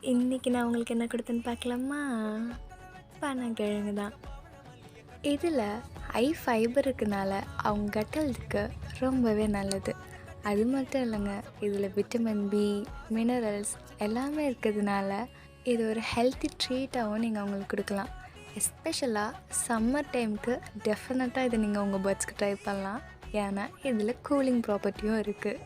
இன்றைக்கி நான் உங்களுக்கு என்ன கொடுத்தேன்னு பார்க்கலாமா? பனங்கிழங்கு தான். இதில் ஹை ஃபைபர் இருக்கனால அவங்க கட் ஹெல்த்துக்கு ரொம்பவே நல்லது. அது மட்டும் இல்லைங்க, இதில் விட்டமின் பி, மினரல்ஸ் எல்லாமே இருக்கிறதுனால இது ஒரு ஹெல்த்தி ட்ரீட்டாகவும் நீங்கள் அவங்களுக்கு கொடுக்கலாம். எஸ்பெஷலாக சம்மர் டைமுக்கு டெஃபினட்டாக இதை நீங்கள் உங்கள் பேர்ட்ஸ்க்கு ட்ரை பண்ணலாம். ஏன்னா இதில் கூலிங் ப்ராப்பர்ட்டியும் இருக்குது.